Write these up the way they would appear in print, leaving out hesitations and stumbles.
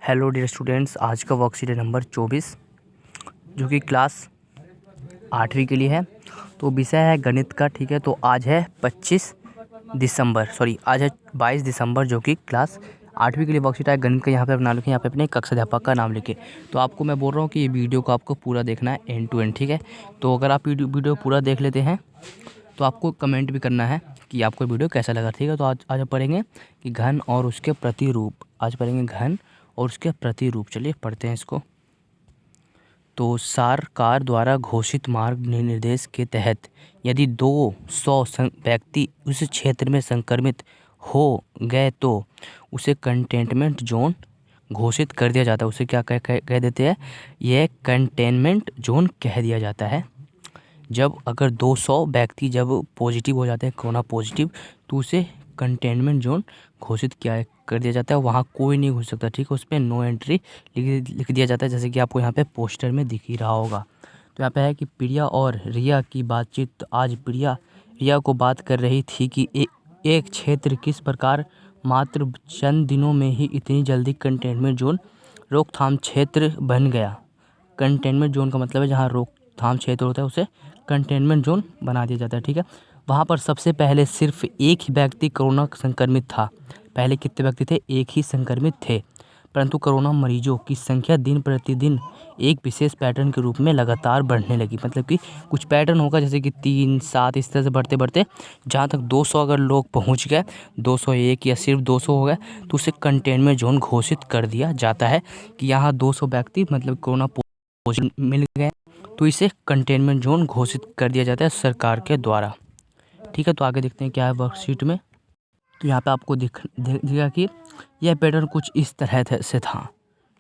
Hello dear students, आज का worksheet है नंबर 24 जो कि क्लास 8वीं के लिए है। तो विषय है गणित का। ठीक है, तो आज है 22 दिसंबर जो कि क्लास 8वीं के लिए वर्कशीट है गणित का। यहाँ पे अपना लिखें, यहाँ पे अपने कक्षा अध्यापक का नाम लिखे। तो आपको मैं बोल रहा हूँ कि ये वीडियो को आपको पूरा देखना है एंड टू एंड। ठीक है, तो अगर आप वीडियो पूरा देख लेते हैं तो आपको कमेंट भी करना है कि आपको वीडियो कैसा लगा। ठीक है, तो आज पढ़ेंगे कि घन और उसके प्रतिरूप। आज पढ़ेंगे घन और उसके प्रतिरूप। चलिए पढ़ते हैं इसको। तो सरकार द्वारा घोषित मार्ग निर्देश के तहत यदि 200 व्यक्ति उस क्षेत्र में संक्रमित हो गए तो उसे कंटेनमेंट जोन घोषित कर दिया जाता है। उसे क्या कह देते हैं? यह कंटेनमेंट जोन कह दिया जाता है। जब अगर 200 व्यक्ति जब पॉजिटिव हो जाते हैं, कोरोना पॉजिटिव, तो उसे कंटेनमेंट जोन घोषित कर दिया जाता है। वहाँ कोई नहीं घुस सकता। ठीक है, उस पर नो एंट्री लिख दिया जाता है, जैसे कि आपको यहाँ पे पोस्टर में दिख ही रहा होगा। तो यहाँ पे है कि प्रिया और रिया की बातचीत। तो आज प्रिया रिया को बात कर रही थी कि एक क्षेत्र किस प्रकार मात्र चंद दिनों में ही इतनी जल्दी कंटेनमेंट जोन रोकथाम क्षेत्र बन गया। कंटेनमेंट जोन का मतलब है जहाँ रोकथाम क्षेत्र होता है उसे कंटेनमेंट जोन बना दिया जाता है। ठीक है, वहाँ पर सबसे पहले सिर्फ एक ही व्यक्ति कोरोना संक्रमित था। पहले कितने व्यक्ति थे? एक ही संक्रमित थे, परंतु कोरोना मरीजों की संख्या दिन प्रतिदिन एक विशेष पैटर्न के रूप में लगातार बढ़ने लगी। मतलब कि कुछ पैटर्न होगा, जैसे कि 3, 7 इस तरह से बढ़ते बढ़ते जहाँ तक 200 अगर लोग पहुँच गए, 201 या सिर्फ 200 हो गए, तो उसे कंटेनमेंट जोन घोषित कर दिया जाता है कि यहाँ 200 व्यक्ति मतलब कोरोना पॉजिटिव मिल गए, तो इसे कंटेनमेंट जोन घोषित कर दिया जाता है सरकार के द्वारा। ठीक है, तो आगे देखते हैं क्या है वर्कशीट में। तो यहाँ पे आपको दिखेगा कि यह पैटर्न कुछ इस तरह से था।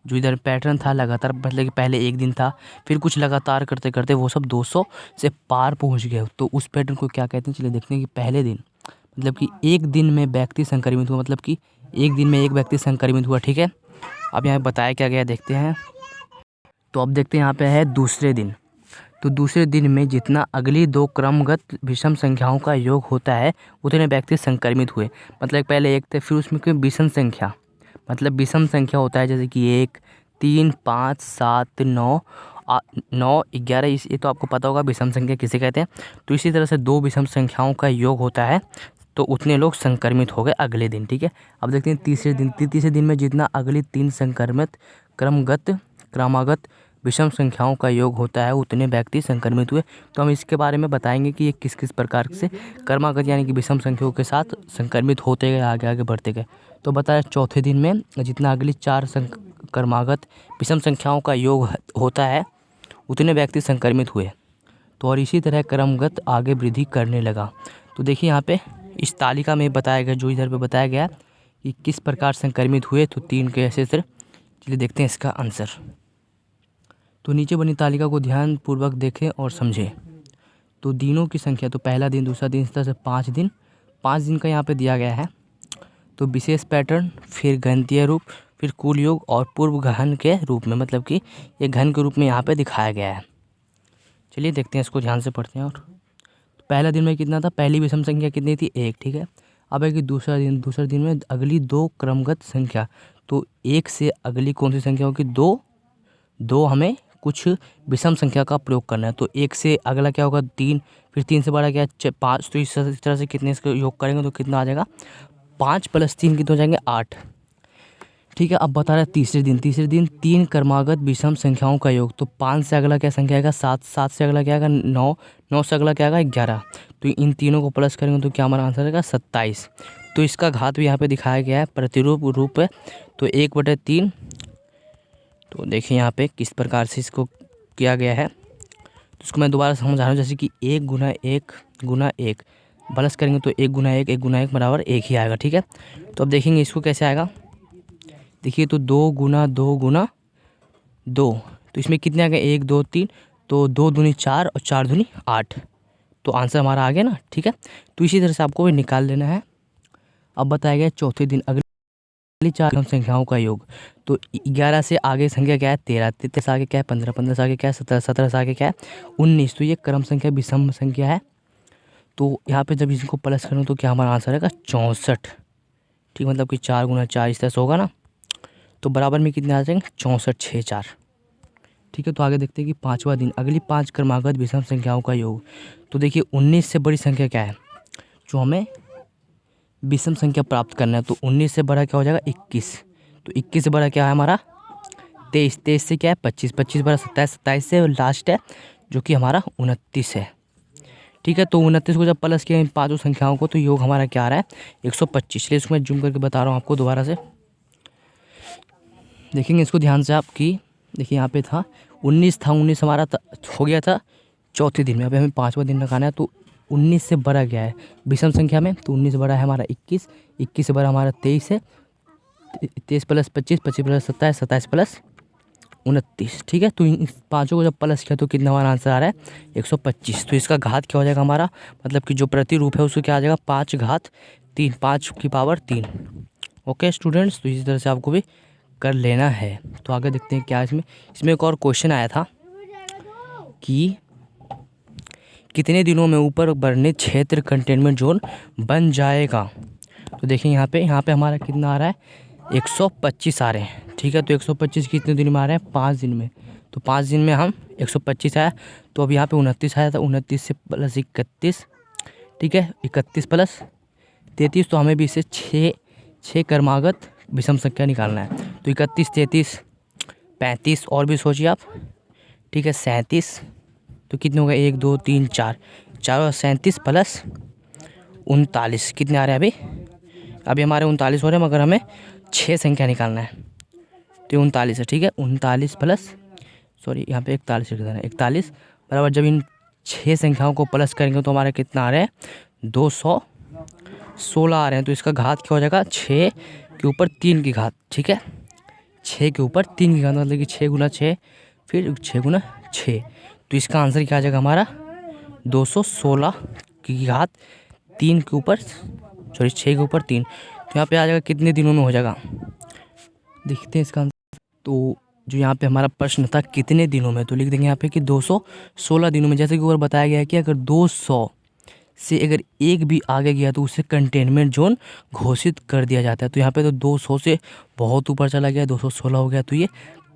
जो इधर पैटर्न था लगातार, मतलब कि पहले एक दिन था, फिर कुछ लगातार करते करते वो सब 200 से पार पहुँच गए। तो उस पैटर्न को क्या कहते हैं? चलिए देखते हैं कि पहले दिन मतलब कि एक दिन में व्यक्ति संक्रमित हुआ, मतलब कि एक दिन में एक व्यक्ति संक्रमित हुआ। ठीक है, अब यहाँ बताया क्या गया देखते हैं। तो अब देखते हैं यहाँ पे है दूसरे दिन। तो दूसरे दिन में जितना अगली दो क्रमगत विषम संख्याओं का योग होता है उतने व्यक्ति संक्रमित हुए। मतलब पहले एक थे, फिर उसमें कोई विषम संख्या, मतलब विषम संख्या होता है, जैसे कि 1, 3, 5, 7, 9, 9, 11। ये तो आपको पता होगा विषम संख्या किसे कहते हैं। तो इसी तरह से दो विषम संख्याओं का योग होता है तो उतने लोग संक्रमित हो गए अगले दिन। ठीक है, अब देखते हैं तीसरे दिन। तीसरे दिन में जितना अगली 3 संक्रमित क्रमागत विषम संख्याओं का योग होता है उतने व्यक्ति संक्रमित हुए। तो हम इसके बारे में बताएंगे कि ये किस किस प्रकार से क्रमागत यानी कि विषम संख्याओं के साथ संक्रमित होते गए, आगे आगे बढ़ते गए। तो बताया चौथे दिन में जितना अगली 4 क्रमागत विषम संख्याओं का योग होता है उतने व्यक्ति संक्रमित हुए। तो और इसी तरह क्रमगत आगे वृद्धि करने लगा। तो देखिए यहाँ पे इस तालिका में बताया गया, जो इधर पे बताया गया कि किस प्रकार संक्रमित हुए, तो 3 के ऐसे। चलिए देखते हैं इसका आंसर। तो नीचे बनी तालिका को ध्यान पूर्वक देखें और समझें। तो दिनों की संख्या, तो पहला दिन, दूसरा दिन, इस तरह से 5 दिन, 5 दिन का यहाँ पे दिया गया है। तो विशेष पैटर्न, फिर गणितीय रूप, फिर कुल योग और पूर्व घन के रूप में, मतलब कि ये घन के रूप में यहाँ पे दिखाया गया है। चलिए देखते हैं इसको, ध्यान से पढ़ते हैं। और तो पहला दिन में कितना था? पहली विषम संख्या कितनी थी? 1। ठीक है, अब है कि दूसरा दिन में अगली 2 क्रमगत संख्या। तो 1 से अगली कौन सी संख्या होगी? 2 हमें कुछ विषम संख्या का प्रयोग करना है। तो 1 से अगला क्या होगा? 3, फिर 3 से बड़ा क्या? 5। तो इस तरह से कितने इसका योग करेंगे तो कितना आ जाएगा? 5 + 3 कितने हो जाएंगे? 8। ठीक है, अब बता रहा है तीसरे दिन 3 क्रमागत विषम संख्याओं का योग। तो 5 से अगला क्या संख्या आएगा? 7। 7 से अगला क्या आएगा? 9। 9 से अगला क्या आएगा? 11। तो इन तीनों को प्लस करेंगे तो क्या हमारा आंसर आएगा? 27। तो इसका घात भी यहाँ पे दिखाया गया है प्रतिरूप रूप है। तो 1/3। तो देखिए यहाँ पे किस प्रकार से इसको किया गया है। तो इसको मैं दोबारा समझा रहा हूँ, जैसे कि 1 गुना 1 प्लस करेंगे तो 1 गुना 1 बराबर 1 ही आएगा। ठीक है, तो अब देखेंगे इसको कैसे आएगा। देखिए, तो 2 गुना 2 गुना 2, तो इसमें कितने आ गए? 1, 2, 3। तो 2 दूनी 4 और 4 दूनी 8। तो आंसर हमारा आ गया ना। ठीक है, तो इसी तरह से आपको भी निकाल लेना है। अब बताया गया चौथे दिन अगली 4 संख्याओं का योग। तो 11 से आगे संख्या क्या है? 13। 13 से आगे क्या है? 15। 15 से आगे क्या है? 17। 17 से आगे क्या है? 19। तो ये क्रम संख्या विषम संख्या है। तो यहाँ पे जब इसको प्लस करूँ तो क्या हमारा आंसर आएगा? 64। ठीक, मतलब कि 4 गुना 4 इस तरह से होगा ना। तो बराबर में कितने आ जाएंगे 64 6 4। ठीक है, तो आगे देखते हैं कि 5वां दिन अगली 5 क्रमागत विषम संख्याओं का योग। तो देखिए 19 से बड़ी संख्या क्या है जो हमें विषम संख्या प्राप्त करना है, तो 19 से बड़ा क्या हो जाएगा 21। तो 21 से बड़ा क्या है हमारा 23, 23 से क्या है 25, 25 बड़ा 27, 27 से लास्ट है जो कि हमारा 29 है। ठीक है, तो 29 को जब प्लस किया इन पाँचों संख्याओं को तो योग हमारा क्या आ रहा है 125। चलिए इसको मैं जूम करके बता रहा हूँ आपको दोबारा से, देखेंगे इसको ध्यान से आप कि देखिए यहाँ पे था 19 था, 19 हमारा हो गया था चौथे दिन में, अभी हमें 5वां दिन लगाना है। तो 19 से बड़ा क्या है विषम संख्या में, तो 19 से बड़ा है हमारा 21, 21 से बड़ा हमारा 23 है, 23 प्लस 25, 25 प्लस 27, 27 प्लस 29। ठीक है, तो इन पाँचों को जब प्लस किया तो कितना हमारा आंसर आ रहा है 125। तो इसका घात क्या हो जाएगा हमारा, मतलब कि जो प्रतिरूप है उसको क्या आ जाएगा 5 घात 3, 5 की पावर 3। ओके स्टूडेंट्स, तो इसी तरह से आपको भी कर लेना है। तो आगे देखते हैं क्या इसमें इसमें एक और क्वेश्चन आया था कि कितने दिनों में ऊपर वर्णित क्षेत्र कंटेनमेंट जोन बन जाएगा। तो देखिए यहाँ पे हमारा कितना आ रहा है 125 आ रहे हैं। ठीक है, तो 125 कितने दिन में आ रहे हैं 5 दिन में। तो 5 दिन में हम 125 आया, तो अब यहाँ पे 29 आया था, 29 से प्लस 31। ठीक है, 31 प्लस 33, तो हमें भी इसे 6 क्रमागत विषम संख्या निकालना है। तो 31, 33, 35 और भी सोचिए आप। ठीक है, 37, तो कितने हो गए 1 2 3 4, 4 और 37 प्लस 39 कितने आ रहे हैं अभी हमारे 39 हो रहे हैं, मगर हमें 6 संख्या निकालना है तो 39 है। ठीक है, 39 प्लस सॉरी यहाँ पे 41 लिख देना है, 41 बराबर जब इन 6 संख्याओं को प्लस करेंगे तो हमारे कितना आ रहे हैं 216 आ रहे हैं। तो इसका घात क्या हो जाएगा 6 के ऊपर 3 की घात। ठीक है, 6 के ऊपर 3 की घात मतलब कि 6 गुना 6 फिर 6 गुना 6। तो इसका आंसर क्या आ जाएगा हमारा 216 की घात 3 के ऊपर 6 के ऊपर 3। तो यहाँ पे आ जाएगा कितने दिनों में हो जाएगा, देखते हैं इसका आंसर। तो जो यहाँ पे हमारा प्रश्न था कितने दिनों में, तो लिख देंगे यहाँ पे कि 216 दिनों में। जैसे कि ऊपर बताया गया है कि अगर 200 से अगर एक भी आगे गया तो उसे कंटेनमेंट जोन घोषित कर दिया जाता है। तो यहाँ पे तो 200 से बहुत ऊपर चला गया, 216 हो गया, तो ये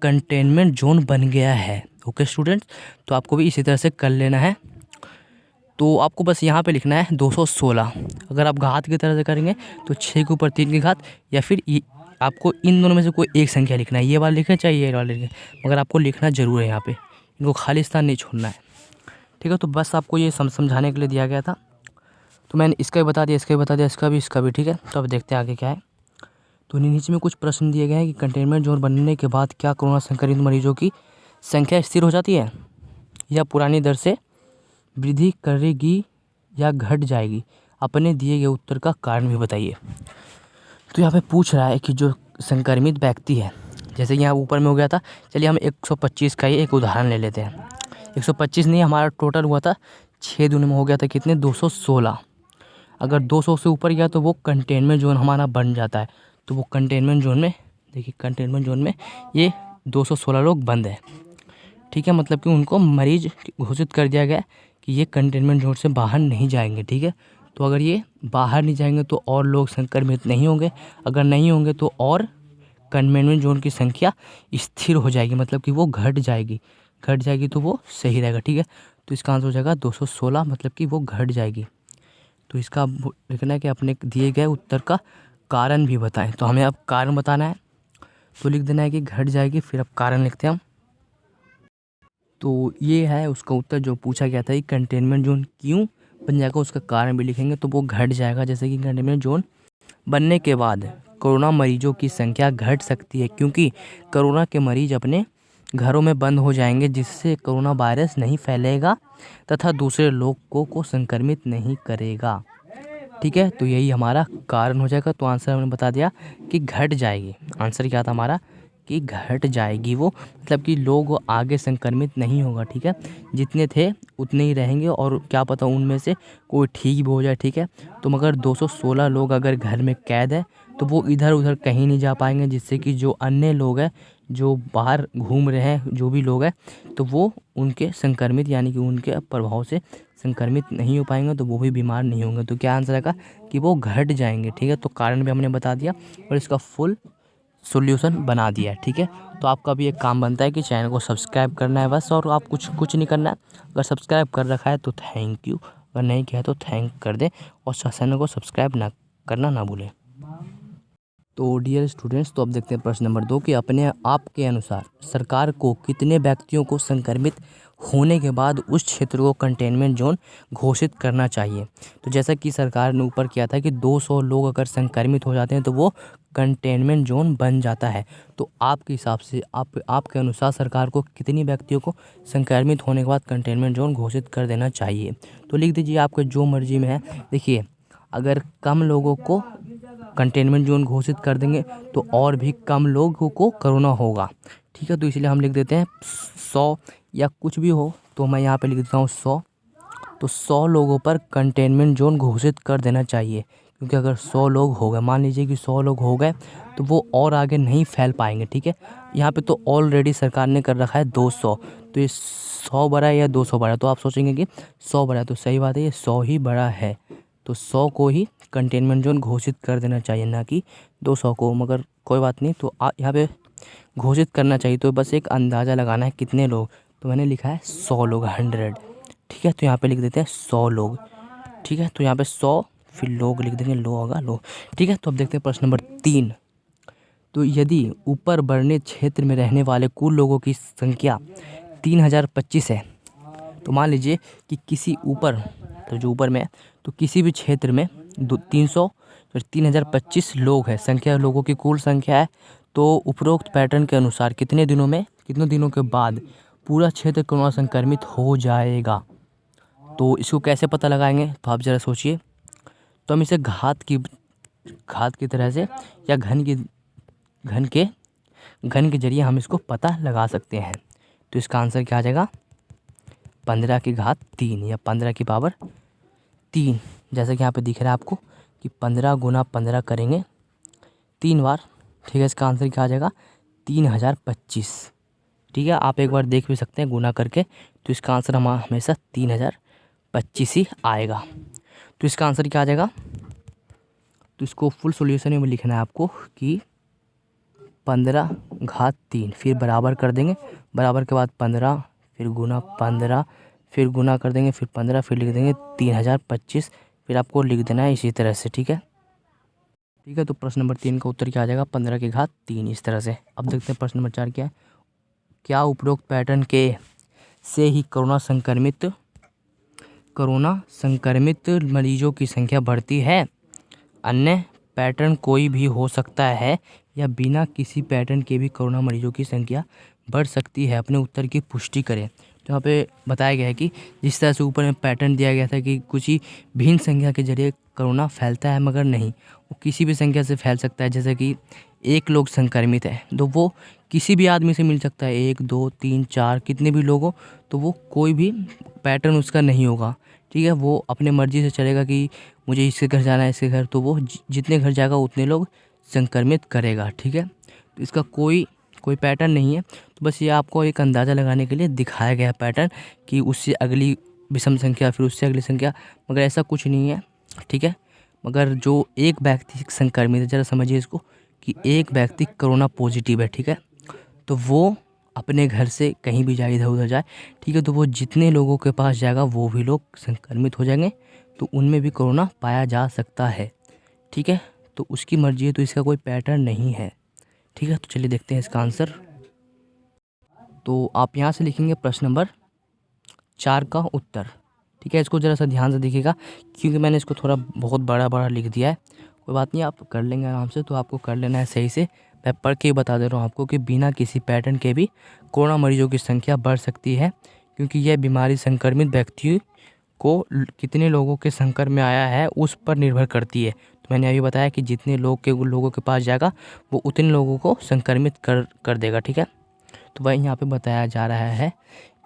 कंटेनमेंट जोन बन गया है। ओके स्टूडेंट्स, तो आपको भी इसी तरह से कर लेना है। तो आपको बस यहाँ पे लिखना है 216। अगर आप घात की तरह से करेंगे तो 6 के ऊपर 3 की घात, या फिर आपको इन दोनों में से कोई एक संख्या लिखना है, ये वाला लिखें चाहे ये वाला लिखें, मगर आपको लिखना ज़रूर है यहाँ पे, इनको खाली स्थान नहीं छोड़ना है। ठीक है, तो बस आपको ये समझाने के लिए दिया गया था। तो मैंने इसका भी बता दिया, इसका भी बता दिया, इसका भी। ठीक है, तो अब देखते हैं आगे क्या है। तो नीचे में कुछ प्रश्न दिए गए हैं कि कंटेनमेंट जोन बनने के बाद क्या कोरोना संक्रमित मरीजों की संख्या स्थिर हो जाती है या पुरानी दर से वृद्धि करेगी या घट जाएगी। अपने दिए गए उत्तर का कारण भी बताइए। तो यहाँ पे पूछ रहा है कि जो संक्रमित व्यक्ति है, जैसे यहाँ ऊपर में हो गया था, चलिए हम 125 का ही एक उदाहरण ले लेते हैं। 125 नहीं, हमारा टोटल हुआ था 6 दिनों में हो गया था कितने 216। अगर 200 से ऊपर गया तो वो कंटेनमेंट जोन हमारा बन जाता है। तो वो कंटेनमेंट जोन में देखिए, कंटेनमेंट जोन में ये 216 लोग बंद है। ठीक है, मतलब कि उनको मरीज घोषित कर दिया गया कि ये कंटेनमेंट जोन से बाहर नहीं जाएंगे। ठीक है, तो अगर ये बाहर नहीं जाएंगे तो और लोग संक्रमित नहीं होंगे, अगर नहीं होंगे तो और कंटेनमेंट जोन की संख्या स्थिर हो जाएगी, मतलब कि वो घट जाएगी तो वो सही रहेगा। ठीक है, तो इसका आंसर हो जाएगा 216, मतलब कि वो घट जाएगी। तो इसका लिखना है कि अपने दिए गए उत्तर का कारण भी बताएं। तो हमें अब कारण बताना है, तो लिख देना है कि घट जाएगी, फिर अब कारण लिखते हैं हम। तो ये है उसका उत्तर जो पूछा गया था कि कंटेनमेंट जोन क्यों बन जाएगा, उसका कारण भी लिखेंगे तो वो घट जाएगा। जैसे कि कंटेनमेंट जोन बनने के बाद कोरोना मरीजों की संख्या घट सकती है, क्योंकि कोरोना के मरीज अपने घरों में बंद हो जाएंगे, जिससे कोरोना वायरस नहीं फैलेगा तथा दूसरे लोगों को संक्रमित नहीं करेगा। ठीक है, तो यही हमारा कारण हो जाएगा। तो आंसर हमने बता दिया कि घट जाएगी। आंसर क्या था हमारा कि घट जाएगी वो, मतलब कि लोग आगे संक्रमित नहीं होगा। ठीक है, जितने थे उतने ही रहेंगे और क्या पता उनमें से कोई ठीक भी हो जाए। ठीक है, तो मगर 216 लोग अगर घर में कैद है तो वो इधर उधर कहीं नहीं जा पाएंगे, जिससे कि जो अन्य लोग हैं जो बाहर घूम रहे हैं, जो भी लोग हैं, तो वो उनके संक्रमित यानी कि उनके प्रभाव से संक्रमित नहीं हो पाएंगे, तो वो भी बीमार नहीं होंगे। तो क्या आंसर आएगा कि वो घट जाएंगे। ठीक है, तो कारण भी हमने बता दिया और इसका फुल सॉल्यूशन बना दिया है। ठीक है, तो आपका भी एक काम बनता है कि चैनल को सब्सक्राइब करना है बस, और आप कुछ नहीं करना है। अगर सब्सक्राइब कर रखा है तो थैंक यू, अगर नहीं किया है तो थैंक कर दें, और चैनल को सब्सक्राइब ना करना ना भूलें। तो डियर स्टूडेंट्स, तो अब देखते हैं प्रश्न नंबर 2 कि अपने आप के अनुसार सरकार को कितने व्यक्तियों को संक्रमित होने के बाद उस क्षेत्र को कंटेनमेंट जोन घोषित करना चाहिए। तो जैसा कि सरकार ने ऊपर किया था कि 200 लोग अगर संक्रमित हो जाते हैं तो वो कंटेनमेंट जोन बन जाता है। तो आपके हिसाब से आपके अनुसार सरकार को कितनी व्यक्तियों को संक्रमित होने के बाद कंटेनमेंट जोन घोषित कर देना चाहिए। तो लिख दीजिए आपके जो मर्जी में है। देखिए, अगर कम लोगों को कंटेनमेंट जोन घोषित कर देंगे तो और भी कम लोगों को कोरोना होगा। ठीक है, तो इसलिए हम लिख देते हैं 100 या कुछ भी हो, तो मैं यहाँ पे लिख देता हूँ 100। तो 100 लोगों पर कंटेनमेंट जोन घोषित कर देना चाहिए, क्योंकि अगर 100 लोग हो गए, मान लीजिए कि 100 लोग हो गए, तो वो और आगे नहीं फैल पाएंगे। ठीक है, यहाँ पे तो ऑलरेडी सरकार ने कर रखा है 200, तो ये 100 बड़ा है या 200 बड़ा, तो आप सोचेंगे कि 100 बड़ा है, तो सही बात है, ये 100 ही बड़ा है। तो 100 को ही कंटेनमेंट जोन घोषित कर देना चाहिए, ना कि 200 को। मगर कोई बात नहीं, तो यहाँ पे घोषित करना चाहिए, तो बस एक अंदाज़ा लगाना है कितने लोग। तो मैंने लिखा है 100 लोग, 100। ठीक है, तो यहाँ पे लिख देते हैं 100 लोग। ठीक है, तो यहाँ पे 100 फिर लोग लिख देंगे, लो होगा लो। ठीक है, तो अब देखते हैं प्रश्न नंबर 3। तो यदि ऊपर वर्णित क्षेत्र में रहने वाले कुल लोगों की संख्या 3025 है, तो मान लीजिए कि किसी ऊपर, तो जो ऊपर में है, तो किसी भी क्षेत्र में 3025 लोग हैं, संख्या लोगों की कुल संख्या है। तो उपरोक्त पैटर्न के अनुसार कितने दिनों के बाद पूरा क्षेत्र कोरोना संक्रमित हो जाएगा। तो इसको कैसे पता लगाएंगे, तो आप ज़रा सोचिए। तो हम इसे घात की तरह से या घन के जरिए हम इसको पता लगा सकते हैं। तो इसका आंसर क्या आ जाएगा, 15 की घात 3 या 15 की पावर 3। जैसा कि यहाँ पे दिख रहा है आपको कि 15 गुना 15 करेंगे 3 बार। ठीक है, इसका आंसर क्या आ जाएगा, 3025। ठीक है, आप एक बार देख भी सकते हैं गुना करके, तो इसका आंसर हमेशा 3025 ही आएगा। तो इसका आंसर क्या आ जाएगा, तो इसको फुल सॉल्यूशन में लिखना है आपको कि 15 घात 3, फिर बराबर कर देंगे, बराबर के बाद 15, फिर गुना 15, फिर गुना कर देंगे, फिर 15, फिर लिख देंगे 3025, फिर आपको लिख देना है इसी तरह से। ठीक है, तो प्रश्न नंबर 3 का उत्तर क्या आ जाएगा, 15 की घात 3, इस तरह से। अब देखते हैं प्रश्न नंबर 4 क्या है। क्या उपरोक्त पैटर्न के से ही कोरोना संक्रमित मरीजों की संख्या बढ़ती है? अन्य पैटर्न कोई भी हो सकता है या बिना किसी पैटर्न के भी कोरोना मरीजों की संख्या बढ़ सकती है? अपने उत्तर की पुष्टि करें। तो यहाँ पे बताया गया है कि जिस तरह से ऊपर में पैटर्न दिया गया था कि कुछ ही भिन्न संख्या के जरिए कोरोना फैलता है, मगर नहीं, वो किसी भी संख्या से फैल सकता है। जैसे कि एक लोग संक्रमित है तो वो किसी भी आदमी से मिल सकता है, 1 2 3 4 कितने भी लोग हो, तो वो कोई भी पैटर्न उसका नहीं होगा। ठीक है, वो अपने मर्जी से चलेगा कि मुझे इसके घर जाना है, इसके घर, तो वो जितने घर जाएगा उतने लोग संक्रमित करेगा। ठीक है, तो इसका कोई पैटर्न नहीं है। तो बस ये आपको एक अंदाज़ा लगाने के लिए दिखाया गया पैटर्न कि उससे अगली विषम संख्या, फिर उससे अगली संख्या, मगर ऐसा कुछ नहीं है। ठीक है, मगर जो एक व्यक्ति संक्रमित है, ज़रा समझिए इसको कि एक व्यक्ति कोरोना पॉजिटिव है। ठीक है, तो वो अपने घर से कहीं भी जाए, इधर उधर जाए, ठीक है, तो वो जितने लोगों के पास जाएगा वो भी लोग संक्रमित हो जाएंगे, तो उनमें भी कोरोना पाया जा सकता है। ठीक है, तो उसकी मर्जी है, तो इसका कोई पैटर्न नहीं है। ठीक है, तो चलिए देखते हैं इसका आंसर। तो आप यहाँ से लिखेंगे प्रश्न नंबर 4 का उत्तर। ठीक है, इसको ज़रा सा ध्यान से देखिएगा, क्योंकि मैंने इसको थोड़ा बहुत बड़ा लिख दिया है। कोई बात नहीं, आप कर लेंगे आराम से। तो आपको कर लेना है सही से। मैं पढ़ के बता दे रहा हूँ आपको कि बिना किसी पैटर्न के भी कोरोना मरीजों की संख्या बढ़ सकती है, क्योंकि यह बीमारी संक्रमित व्यक्ति को कितने लोगों के संपर्क में आया है उस पर निर्भर करती है। तो मैंने अभी बताया कि जितने लोगों के पास जाएगा वो उतने लोगों को संक्रमित कर देगा। ठीक है, तो वही यहाँ पे बताया जा रहा है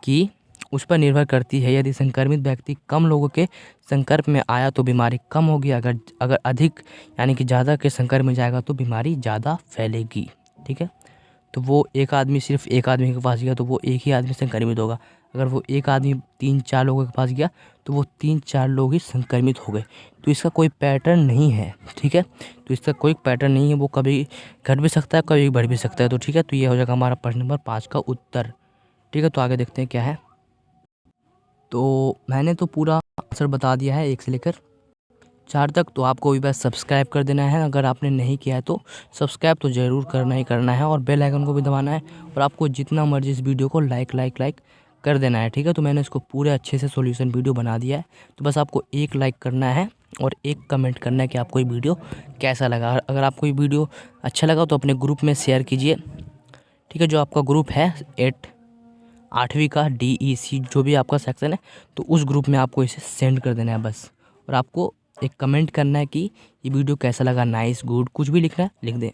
कि उस पर निर्भर करती है। यदि संक्रमित व्यक्ति कम लोगों के संपर्क में आया तो बीमारी कम होगी, अगर अधिक यानी कि ज़्यादा के संपर्क में जाएगा तो बीमारी ज़्यादा फैलेगी। ठीक है, तो वो सिर्फ एक आदमी के पास गया तो वो एक ही आदमी संक्रमित होगा। अगर वो एक आदमी 3-4 लोगों के पास गया तो वो 3-4 लोग ही संक्रमित हो गए। तो इसका कोई पैटर्न नहीं है, ठीक है। तो इसका कोई पैटर्न नहीं है, वो कभी घट भी सकता है, कभी बढ़ भी सकता है। तो ठीक है, तो ये हो जाएगा हमारा प्रश्न नंबर 5 का उत्तर। ठीक है, तो आगे देखते हैं क्या है। तो मैंने तो पूरा आंसर बता दिया है 1 से लेकर 4 तक। तो आपको भी बस सब्सक्राइब कर देना है, अगर आपने नहीं किया है तो सब्सक्राइब तो ज़रूर करना ही करना है, और बेल आइकन को भी दबाना है, और आपको जितना मर्जी इस वीडियो को लाइक कर देना है, ठीक है। तो मैंने इसको पूरे अच्छे से सॉल्यूशन वीडियो बना दिया है। तो बस आपको एक लाइक करना है और एक कमेंट करना है कि आपको ये वीडियो कैसा लगा। अगर आपको ये वीडियो अच्छा लगा तो अपने ग्रुप में शेयर कीजिए, ठीक है। जो आपका ग्रुप है 8वीं का DEC जो भी आपका सेक्शन है, तो उस ग्रुप में आपको इसे सेंड कर देना है बस। और आपको एक कमेंट करना है कि ये वीडियो कैसा लगा, नाइस, गुड, कुछ भी लिखना है लिख दें।